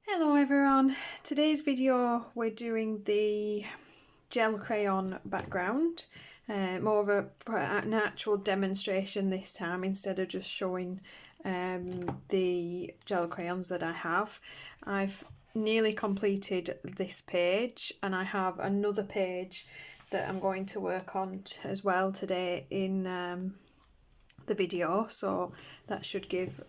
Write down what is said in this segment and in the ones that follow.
Hello everyone, today's video we're doing the gel crayon background, more of an actual demonstration this time instead of just showing the gel crayons that I have. I've nearly completed this page and I have another page that I'm going to work on as well today in the video, so that should give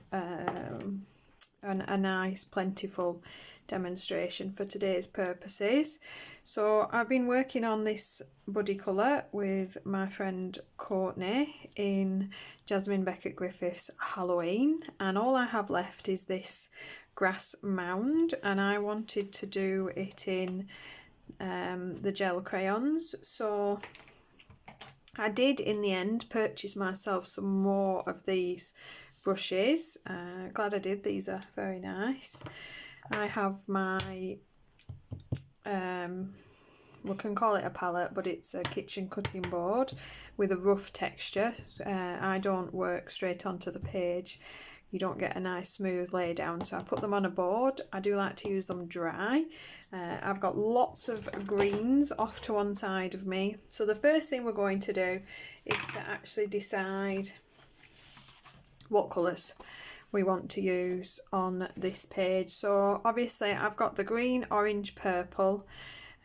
a nice plentiful demonstration for today's purposes. So I've been working on this buddy colour with my friend Courtney in Jasmine Becket Griffith's Halloween, and all I have left is this grass mound, and I wanted to do it in the gel crayons. So I did in the end purchase myself some more of these brushes. Glad I did, these are very nice. I have my we can call it a palette, but it's a kitchen cutting board with a rough texture. I don't work straight onto the page, you don't get a nice smooth lay down, so I put them on a board. I do like to use them dry. I've got lots of greens off to one side of me, so the first thing we're going to do is to actually decide what colours we want to use on this page. So obviously I've got the green, orange, purple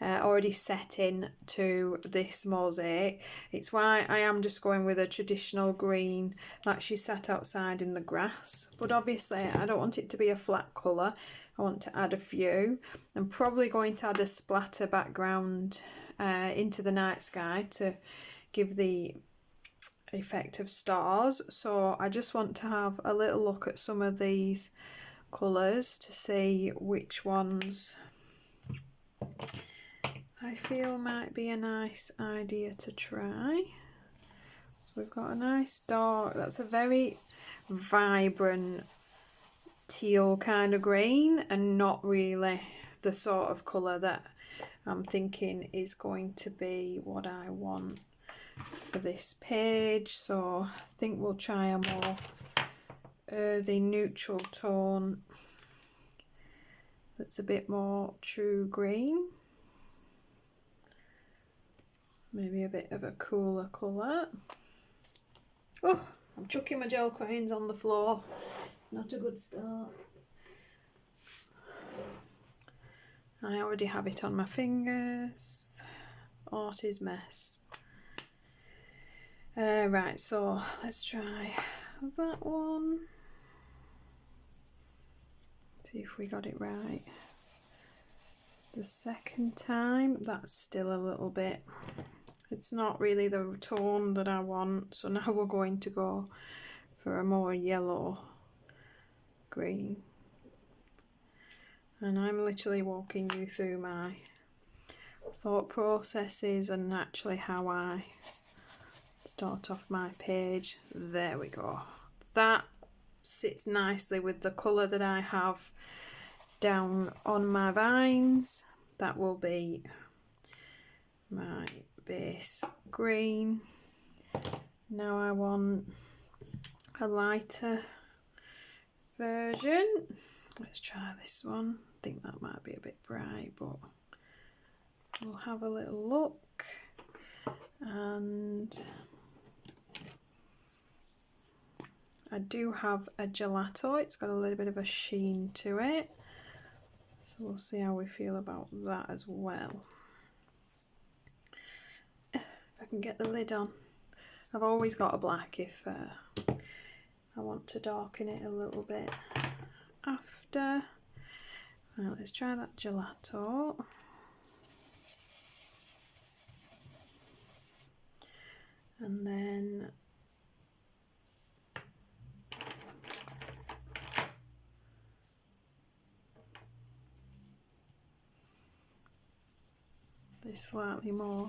already set in to this mosaic. It's why I am just going with a traditional green like she sat outside in the grass, but obviously I don't want it to be a flat colour. I want to add a few. I'm probably going to add a splatter background into the night sky to give the effect of stars. So I just want to have a little look at some of these colours to see which ones I feel might be a nice idea to try. So we've got a nice dark, that's a very vibrant teal kind of green, and not really the sort of colour that I'm thinking is going to be what I want for this page. So I think we'll try a more earthy neutral tone that's a bit more true green, maybe a bit of a cooler colour. Oh, I'm chucking my gel crayons on the floor, it's not a good start. I already have it on my fingers. Artie's mess. Right, so let's try that one. See if we got it right. The second time, that's still a little bit, it's not really the tone that I want, so now we're going to go for a more yellow green. And I'm literally walking you through my thought processes and actually how I start off my page. There we go. That sits nicely with the colour that I have down on my vines. That will be my base green. Now I want a lighter version. Let's try this one. I think that might be a bit bright, but we'll have a little look. And I do have a gelato, it's got a little bit of a sheen to it, so we'll see how we feel about that as well. If I can get the lid on. I've always got a black if I want to darken it a little bit after. Right, let's try that gelato. And then this slightly more,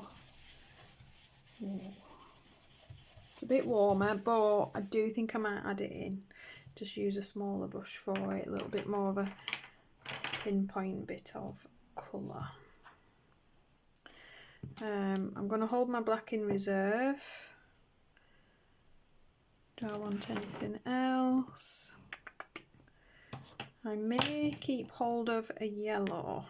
it's a bit warmer, but I do think I might add it in, just use a smaller brush for it, a little bit more of a pinpoint bit of colour. I'm going to hold my black in reserve. Do I want anything else? I may keep hold of a yellow.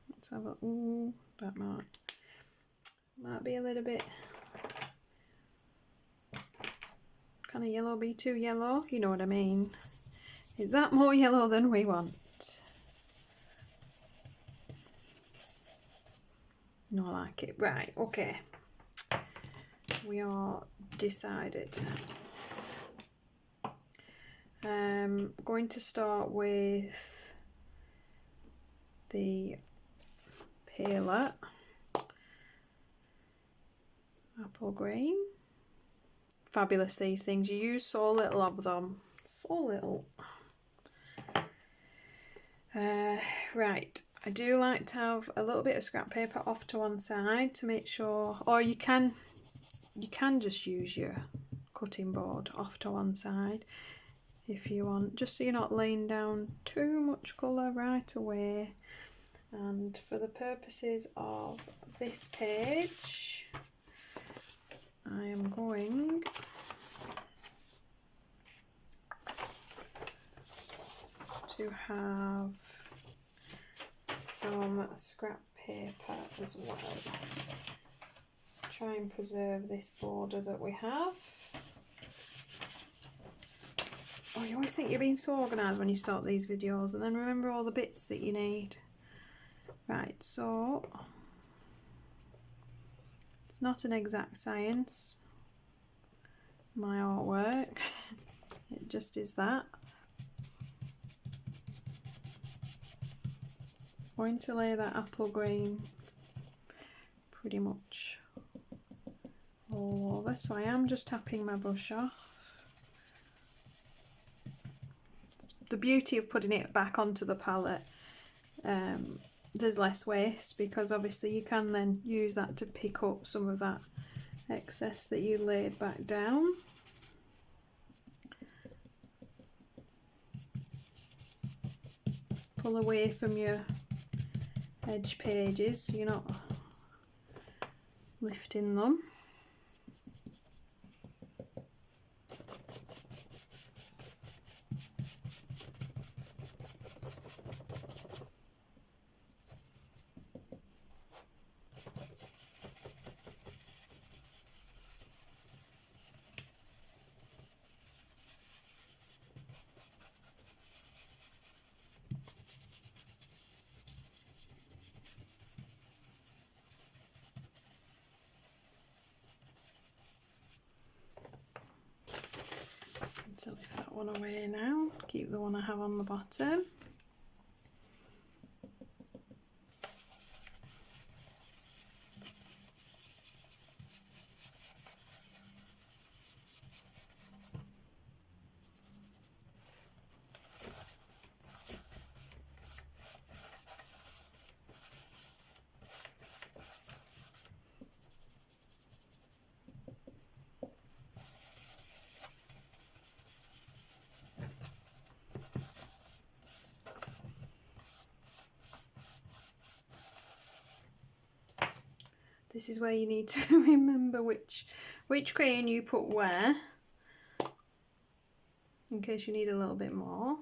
Let's have a, ooh, that might be a little bit, can a yellow be too yellow? You know what I mean. Is that more yellow than we want? No, I like it. Right, okay. We are decided. Going to start with the paler apple green. Fabulous, these things. You use so little of them. So little. Right, I do like to have a little bit of scrap paper off to one side to make sure, or you can just use your cutting board off to one side if you want, just so you're not laying down too much colour right away. And for the purposes of this page, I am going to have some scrap paper as well. Try and preserve this border that we have. Oh, you always think you're being so organised when you start these videos, and then remember all the bits that you need. Right, so it's not an exact science, my artwork. It just is that. I'm going to lay that apple green pretty much all over, so I am just tapping my brush off. The beauty of putting it back onto the palette, there's less waste, because obviously you can then use that to pick up some of that excess that you laid back down. Pull away from your edge pages so you're not lifting them. So lift that one away now, keep the one I have on the bottom. This is where you need to remember which crayon you put where, in case you need a little bit more.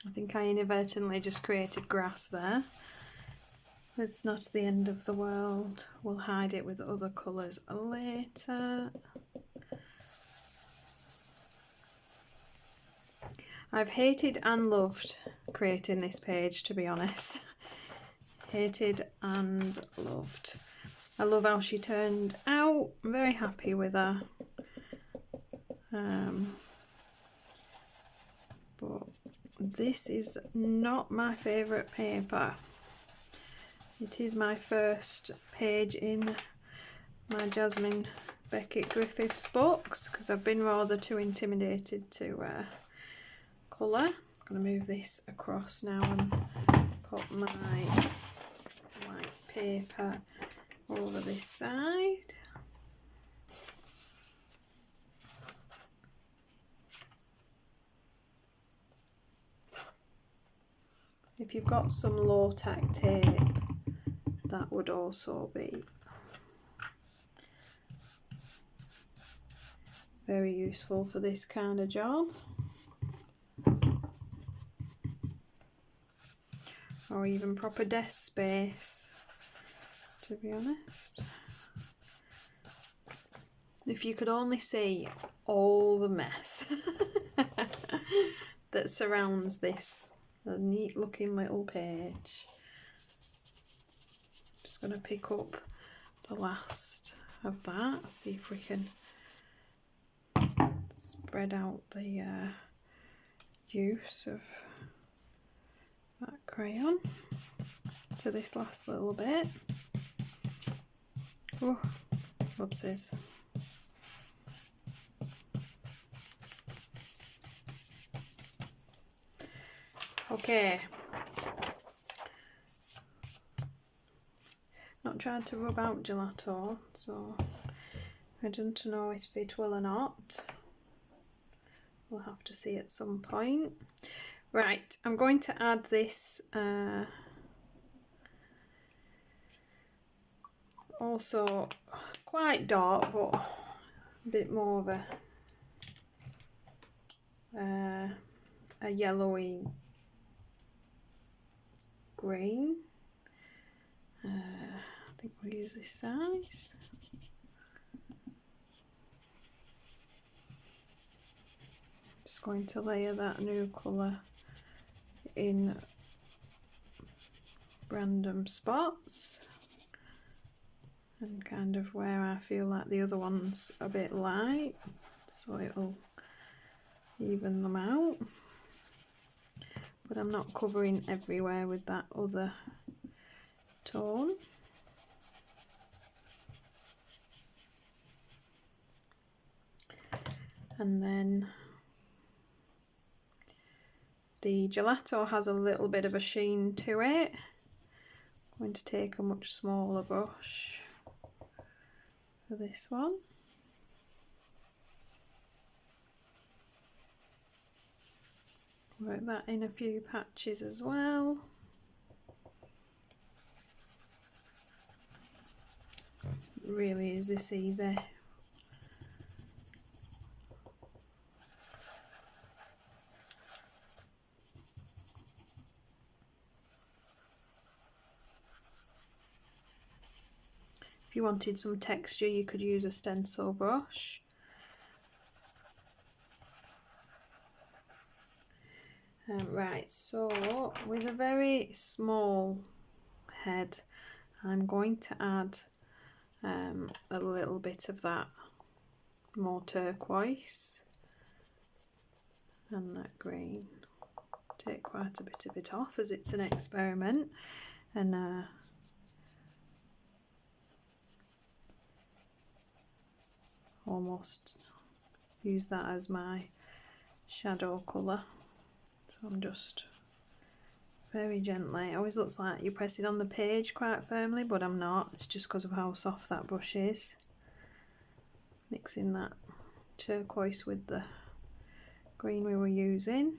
I think I inadvertently just created grass there. It's not the end of the world. We'll hide it with other colours later. I've hated and loved creating this page, to be honest. Hated and loved. I love how she turned out. I'm very happy with her. But this is not my favourite paper. It is my first page in my Jasmine Becket Griffiths books, because I've been rather too intimidated to colour. I'm going to move this across now and put my white paper over this side. If you've got some low tack tape, that would also be very useful for this kind of job. Or even proper desk space, to be honest. If you could only see all the mess that surrounds this neat looking little page. Just going to pick up the last of that, see if we can spread out the use of that crayon to this last little bit. Oh, whoopsies. Okay, not tried to rub out gelato, so I don't know if it will or not. We'll have to see at some point. Right, I'm going to add this also quite dark, but a bit more of a yellowy green. I think we'll use this size. Just going to layer that new colour in random spots and kind of where I feel like the other one's a bit light, so it'll even them out. But I'm not covering everywhere with that other tone. And then the gelato has a little bit of a sheen to it. I'm going to take a much smaller brush for this one. Work that in a few patches as well. Really is this easy. If you wanted some texture, you could use a stencil brush. Right, so with a very small head, I'm going to add a little bit of that more turquoise and that green. Take quite a bit of it off as it's an experiment, and almost use that as my shadow colour. So I'm just very gently, it always looks like you're pressing on the page quite firmly, but I'm not. It's just because of how soft that brush is. Mixing that turquoise with the green we were using.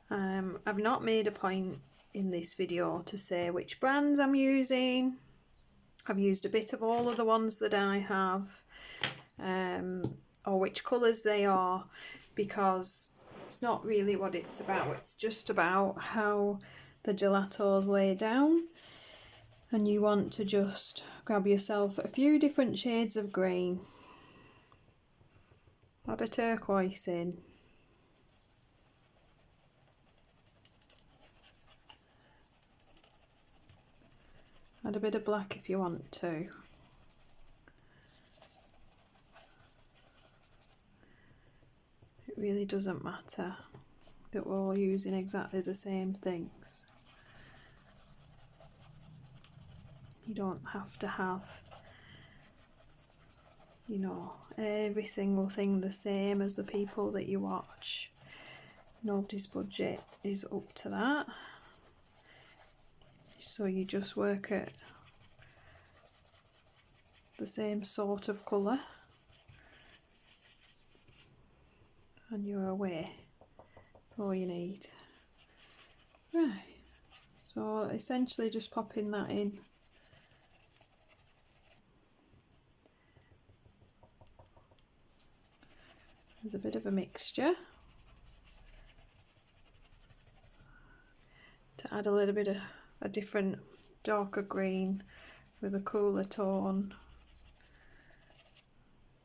I've not made a point in this video to say which brands I'm using. I've used a bit of all of the ones that I have, or which colours they are, because it's not really what it's about. It's just about how the gelato's lay down, and you want to just grab yourself a few different shades of green, add a turquoise in, add a bit of black if you want to. It really doesn't matter that we're all using exactly the same things. You don't have to have, you know, every single thing the same as the people that you watch. nobody's budget is up to that. So you just work at the same sort of colour and you're away. That's all you need. Right, so essentially just popping that in. There's a bit of a mixture to add a little bit of a different darker green with a cooler tone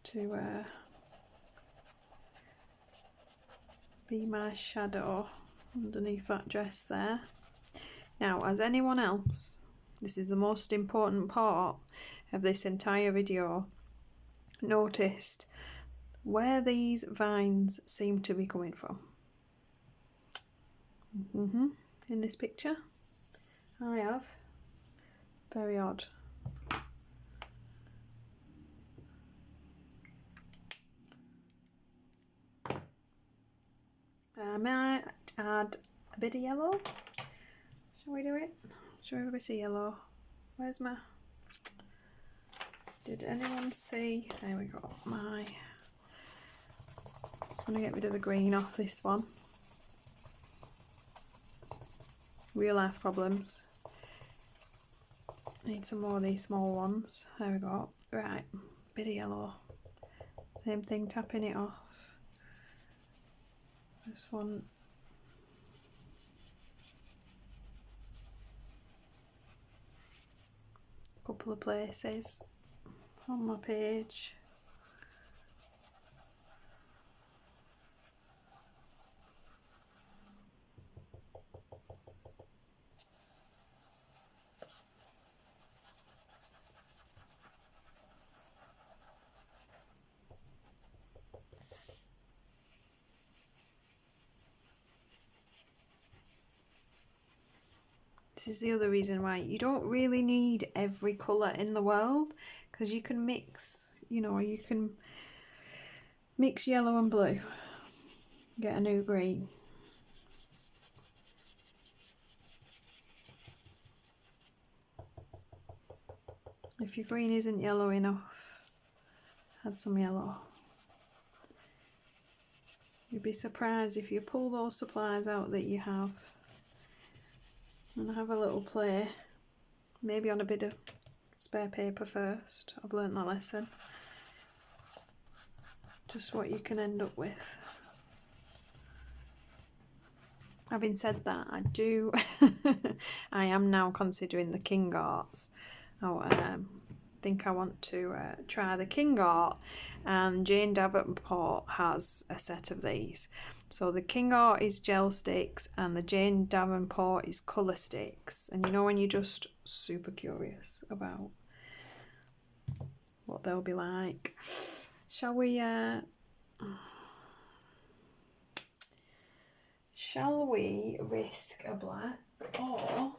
to be my shadow underneath that dress there. Now, as anyone else, this is the most important part of this entire video, noticed where these vines seem to be coming from. In this picture I have. Very odd. I might add a bit of yellow. Shall we do it? Shall we have a bit of yellow? Where's my... Did anyone see? There we go. My... Just want to get rid of the green off this one. Real life problems. Need some more of these small ones. There we go. Right, bit of yellow. Same thing, tapping it off. This one. A couple of places on my page. This is the other reason why you don't really need every colour in the world, because you can mix, you know, you can mix yellow and blue, get a new green. If your green isn't yellow enough, add some yellow. You'd be surprised if you pull those supplies out that you have and have a little play, maybe on a bit of spare paper first. I've learnt that lesson. Just what you can end up with. Having said that, I am now considering the King Arts. I think I want to try the King Art, and Jane Davenport has a set of these. So the King Art is gel sticks and the Jane Davenport is colour sticks. And you know when you're just super curious about what they'll be like. Shall we risk a black, or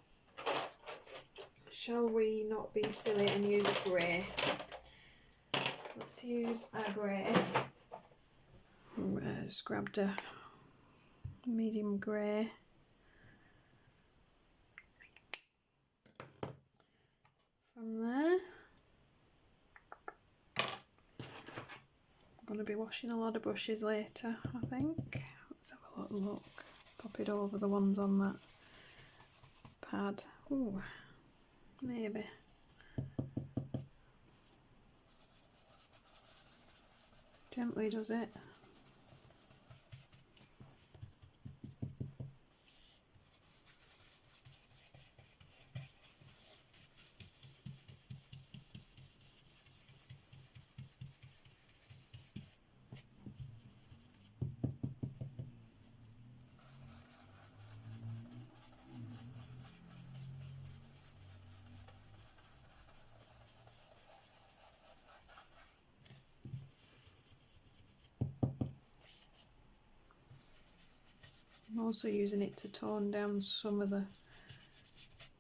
shall we not be silly and use a grey? Let's use a grey. Just grabbed a medium grey. From there, I'm going to be washing a lot of brushes later, I think. Let's have a little look. Pop it over the ones on that pad. Ooh, maybe. Gently does it. I'm also using it to tone down some of the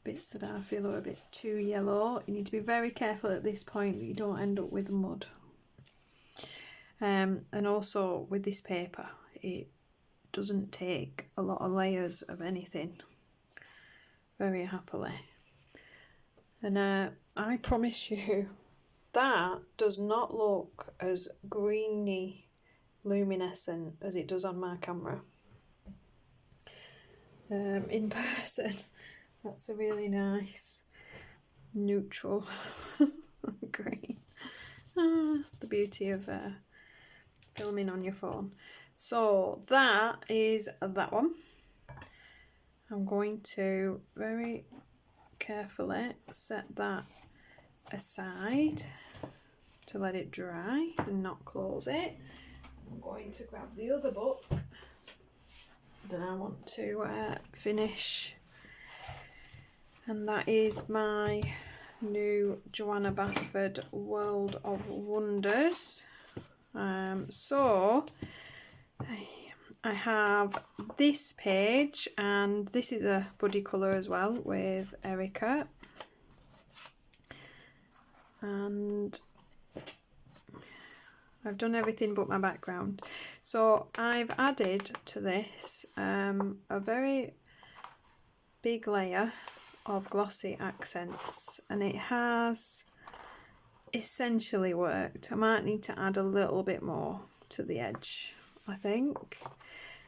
bits that I feel are a bit too yellow. You need to be very careful at this point that you don't end up with mud. And also with this paper, it doesn't take a lot of layers of anything very happily. And I promise you that does not look as greeny luminescent as it does on my camera. In person, that's a really nice neutral green. The beauty of filming on your phone. So that is that one. I'm going to very carefully set that aside to let it dry and not close it. I'm going to grab the other book that I want to finish, and that is my new Johanna Basford World of Wonders. So I have this page, and this is a buddy colour as well with Erica, and I've done everything but my background. So I've added to this a very big layer of glossy accents, and it has essentially worked. I might need to add a little bit more to the edge, I think.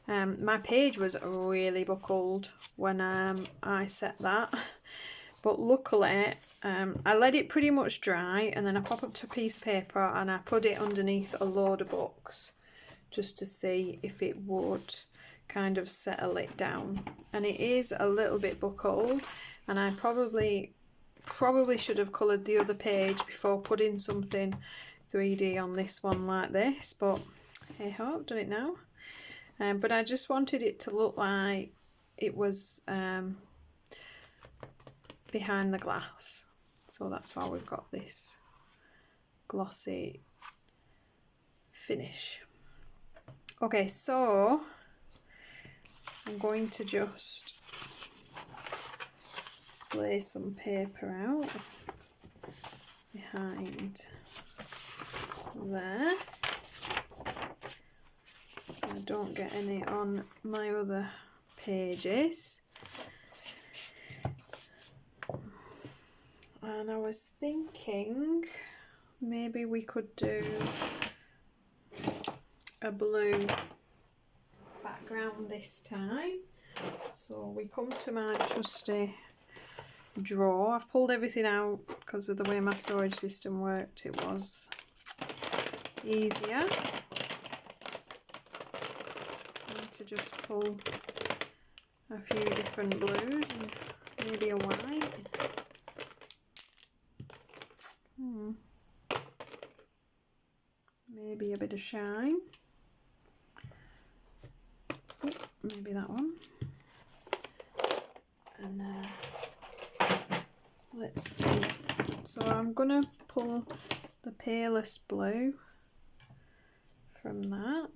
My page was really buckled when I set that, but luckily I let it pretty much dry, and then I pop up to a piece of paper and I put it underneath a load of books just to see if it would kind of settle it down. And it is a little bit buckled, and I probably should have coloured the other page before putting something 3D on this one like this, but hey ho, I've done it now. But I just wanted it to look like it was behind the glass, so that's why we've got this glossy finish. Okay, so I'm going to just splay some paper out behind there, so I don't get any on my other pages. And I was thinking maybe we could do a blue background this time. So we come to my trusty drawer. I've pulled everything out because of the way my storage system worked. It was easier to just pull a few different blues and maybe a white. Maybe a bit of shine. Ooh, maybe that one. And let's see. So I'm gonna pull the palest blue from that.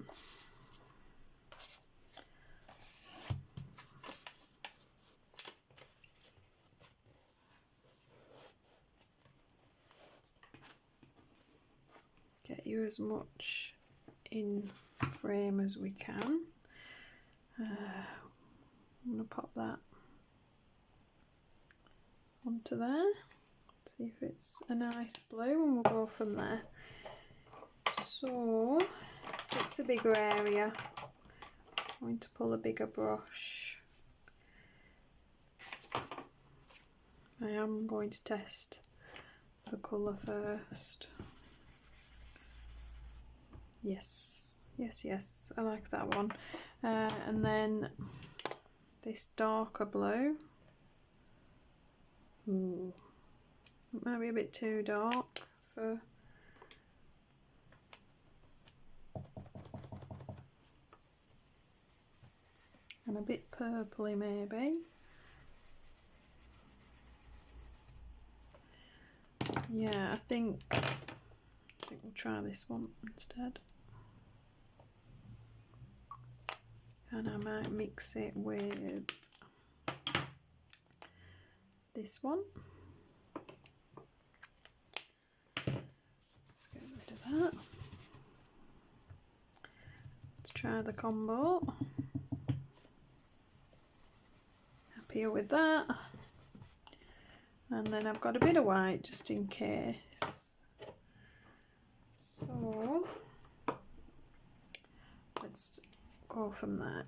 Get you as much in frame as we can. I'm going to pop that onto there, see if it's a nice blue, and we'll go from there. So it's a bigger area. I'm going to pull a bigger brush. I am going to test the colour first. Yes, yes, yes, I like that one. And then this darker blue. Ooh, it might be a bit too dark for... and a bit purpley maybe. Yeah, I think we'll try this one instead. And I might mix it with this one. Let's get rid of that. Let's try the combo. happier with that. And then I've got a bit of white just in case. So let's go from there.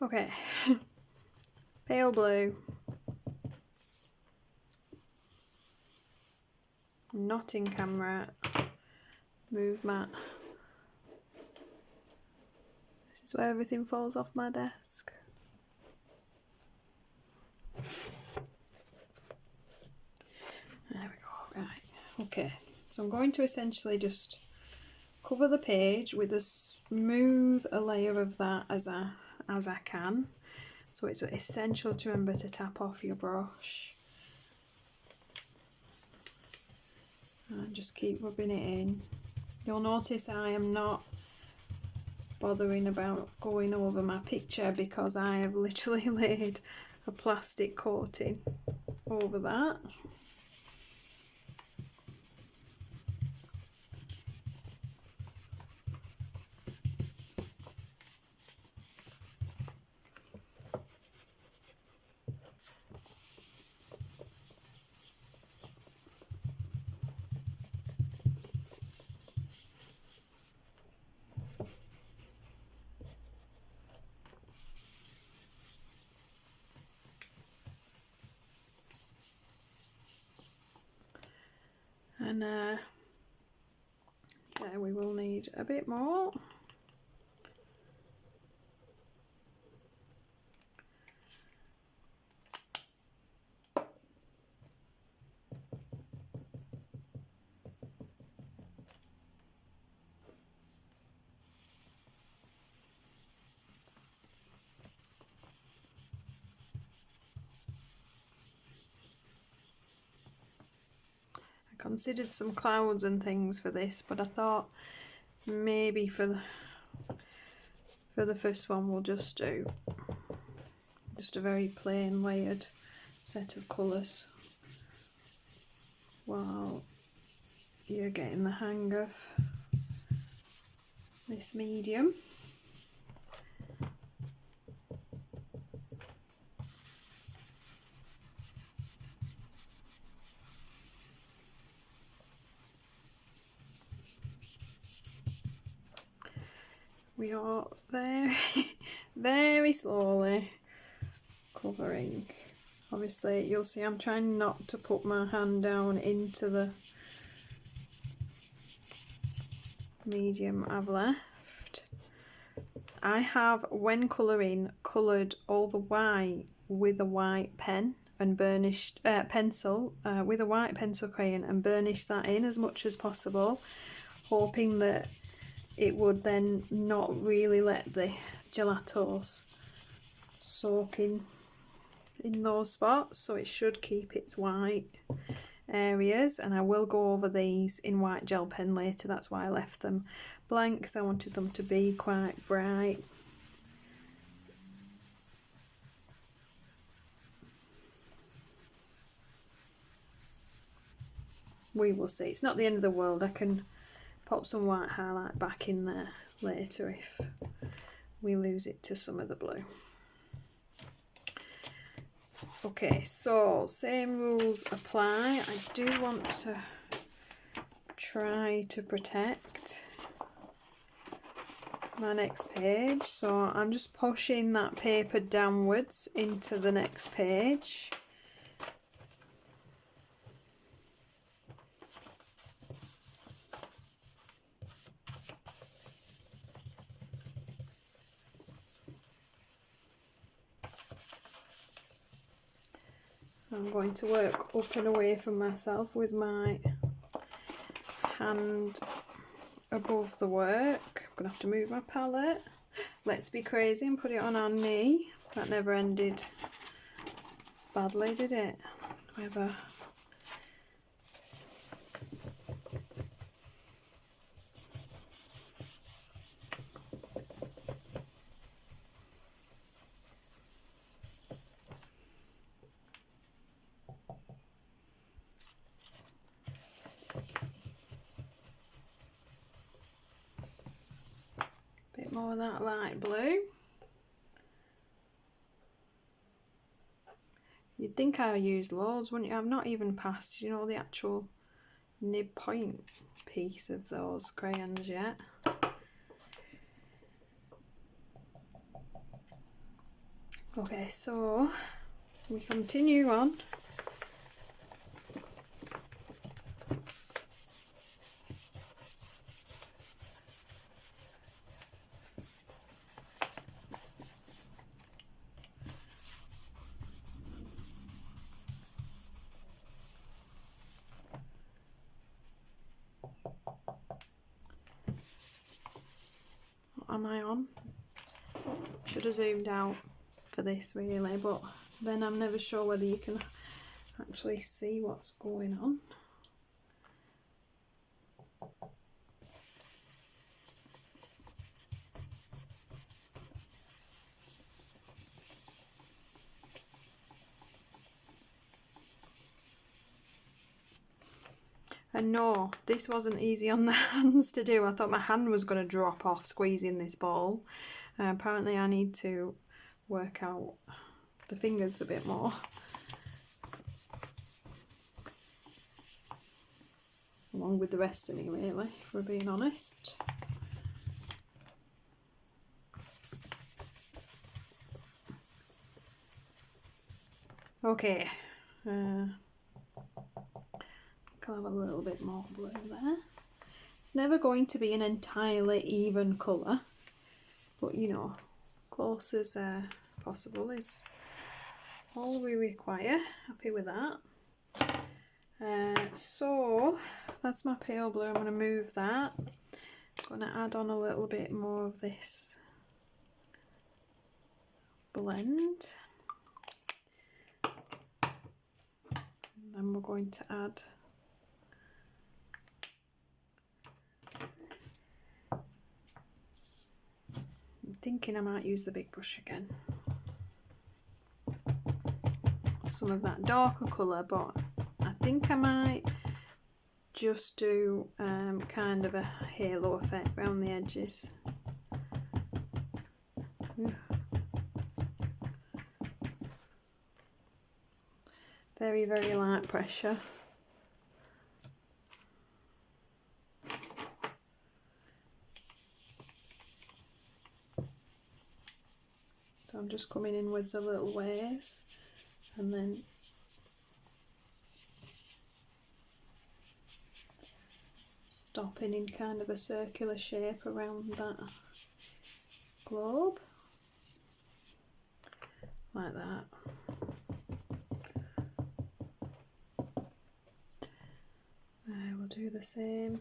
Okay, pale blue, not in camera, move mat. This is where everything falls off my desk. There we go, right, okay. So I'm going to essentially just cover the page with as smooth a layer of that as I can. So it's essential to remember to tap off your brush. And just keep rubbing it in. You'll notice I am not bothering about going over my picture because I have literally laid a plastic coating over that. And yeah, we will need a bit more. Considered some clouds and things for this, but I thought maybe for the first one we'll just do just a very plain layered set of colours while you're getting the hang of this medium. We are very, very slowly covering. Obviously, you'll see I'm trying not to put my hand down into the medium I've left. I have, when colouring, coloured all the white with a white pen and burnished pencil with a white pencil crayon and burnished that in as much as possible, hoping that it would then not really let the gelatos soak in those spots, so it should keep its white areas. And I will go over these in white gel pen later, that's why I left them blank, because I wanted them to be quite bright. We will see, it's not the end of the world. I can pop some white highlight back in there later if we lose it to some of the blue. Okay, so same rules apply. I do want to try to protect my next page, so I'm just pushing that paper downwards into the next page. I'm going to work up and away from myself with my hand above the work. I'm going to have to move my palette. Let's be crazy and put it on our knee. That never ended badly, did it? Ever. more of that light blue. You'd think I used loads, wouldn't you? I've not even passed, you know, the actual nib point piece of those crayons yet. Okay, so we continue on. What am I on? Should have zoomed out for this really, but then I'm never sure whether you can actually see what's going on. And no, this wasn't easy on the hands to do. I thought my hand was going to drop off squeezing this ball. Apparently I need to work out the fingers a bit more. Along with the rest of me really, if we're being honest. Okay. I'll have a little bit more blue there. It's never going to be an entirely even colour, but you know, close as possible is all we require. Happy with that. So that's my pale blue. I'm going to move that. I'm going to add on a little bit more of this blend. And then we're going to add thinking I might use the big brush again. Some of that darker colour, but I think I might just do kind of a halo effect around the edges. Very, very light pressure. So I'm just coming inwards a little ways and then stopping in kind of a circular shape around that globe, like that. We'll do the same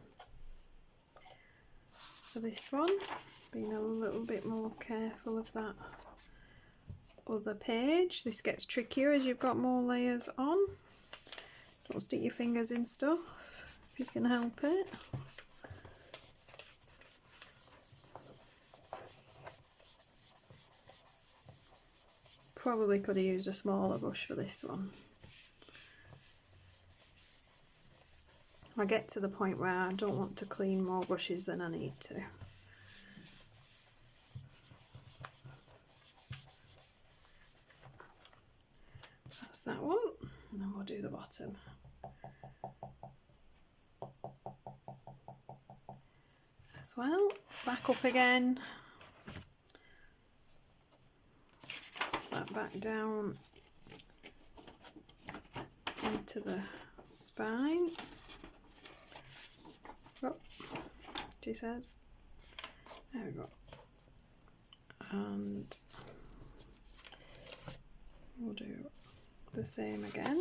for this one, being a little bit more careful of that other page. This gets trickier as you've got more layers on. Don't stick your fingers in stuff if you can help it. Probably could have used a smaller brush for this one. I get to the point where I don't want to clean more brushes than I need to. That's that one, and then we'll do the bottom. As well, back up again, that back down into the spine. Oh, she says. There we go. And we'll do the same again.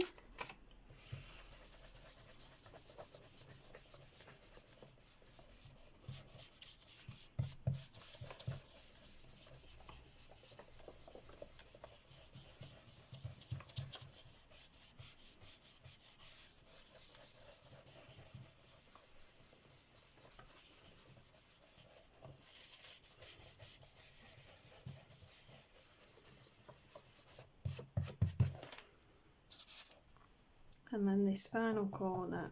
And then this final corner,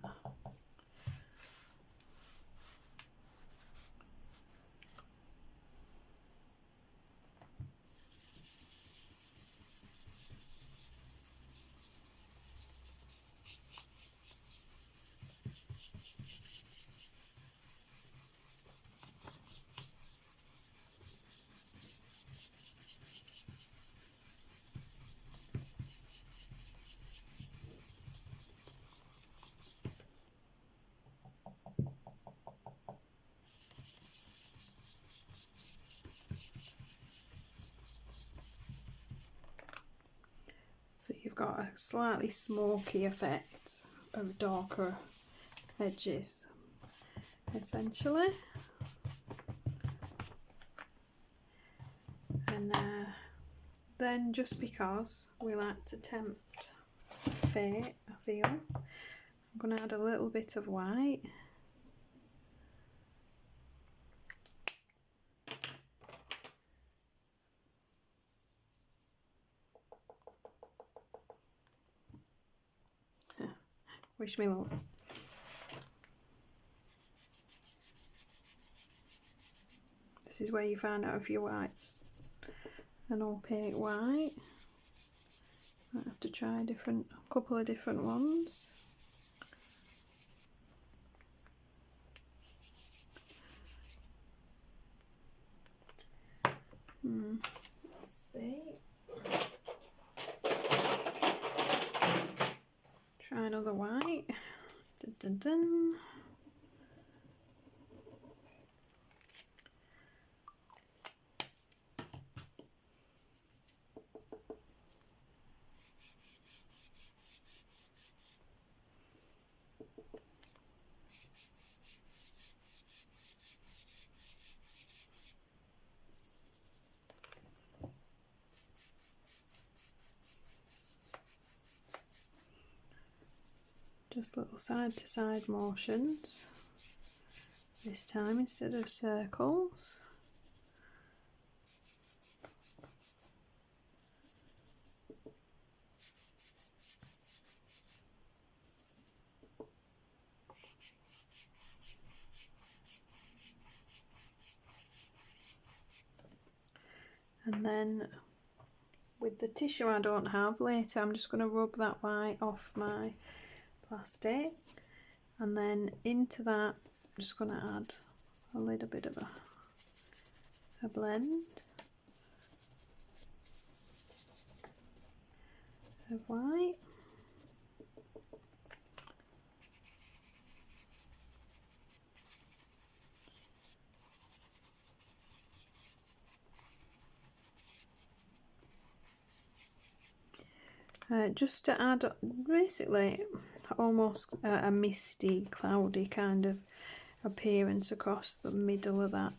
So you've got a slightly smoky effect of darker edges, essentially. And then, just because we like to tempt fate, I feel, I'm going to add a little bit of white. Wish me luck. This is where you find out if your white's an opaque white. Might have to try a couple of different ones. Let's see. Try another white. Dun, dun, dun. Just little side to side motions this time instead of circles. And then with the tissue I don't have later, I'm just going to rub that white off my plastic, and then into that I'm just going to add a little bit of a blend of white. Just to add basically almost a misty, cloudy kind of appearance across the middle of that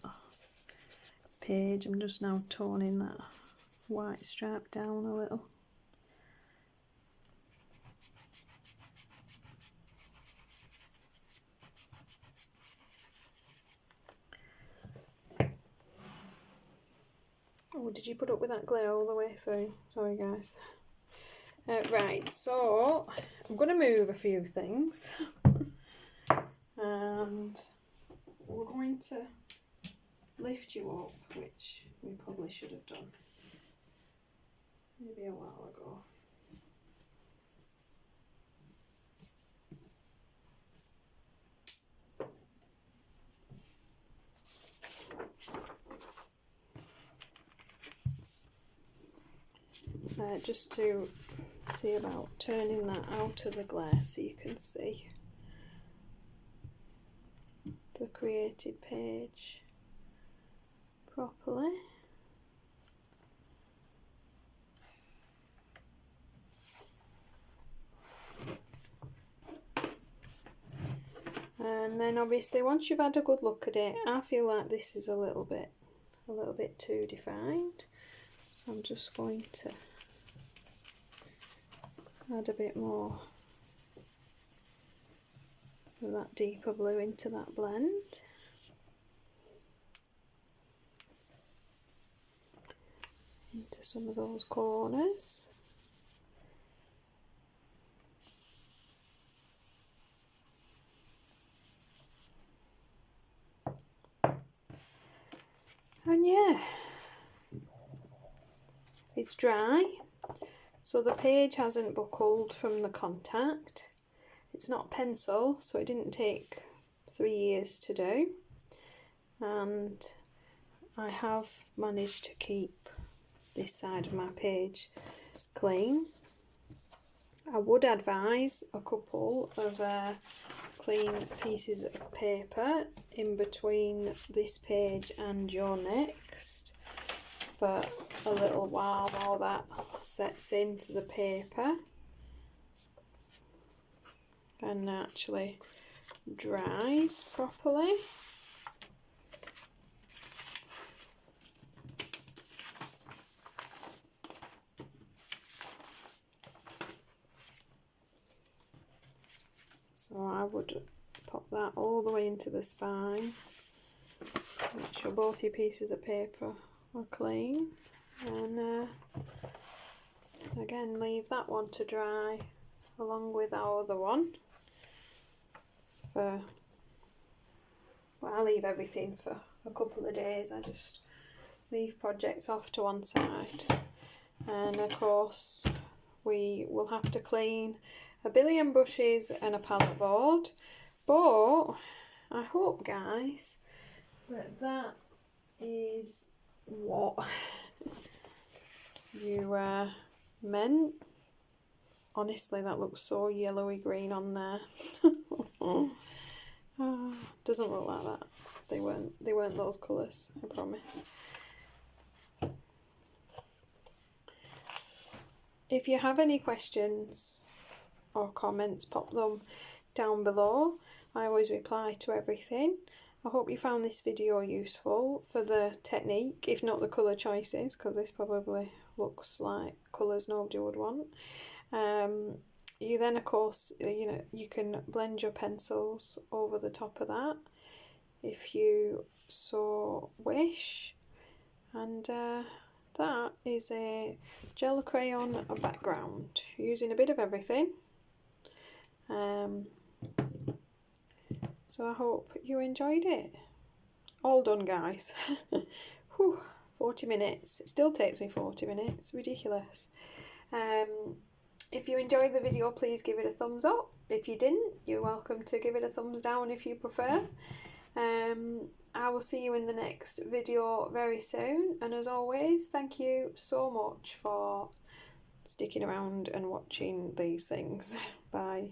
page. I'm just now toning that white stripe down a little. Oh, did you put up with that glare all the way through? Sorry guys. Right, so I'm going to move a few things and we're going to lift you up, which we probably should have done maybe a while ago. Just to see about turning that out of the glare so you can see the created page properly. And then obviously once you've had a good look at it, I feel like this is a little bit too defined, so I'm just going to add a bit more of that deeper blue into that blend. Into some of those corners. And yeah, it's dry. So the page hasn't buckled from the contact. It's not pencil, so it didn't take 3 years to do. And I have managed to keep this side of my page clean. I would advise a couple of clean pieces of paper in between this page and your next, but a little while that sets into the paper and actually dries properly. So I would pop that all the way into the spine. Make sure both your pieces of paper are clean, and again leave that one to dry along with our other one. Well, I leave everything for a couple of days. I just leave projects off to one side, and of course we will have to clean a billion brushes and a palette board, but I hope, guys, that is what you meant. Honestly, that looks so yellowy green on there. Oh, doesn't look like that. They weren't those colours, I promise. If you have any questions or comments, pop them down below. I always reply to everything. I hope you found this video useful for the technique, if not the colour choices, because this probably looks like colours nobody would want. You then, of course, you can blend your pencils over the top of that if you so wish, and that is a gel crayon background using a bit of everything. So I hope you enjoyed it. All done, guys. Whew, 40 minutes. It still takes me 40 minutes. Ridiculous. If you enjoyed the video, please give it a thumbs up. If you didn't, you're welcome to give it a thumbs down if you prefer. I will see you in the next video very soon, and as always, thank you so much for sticking around and watching these things. Bye.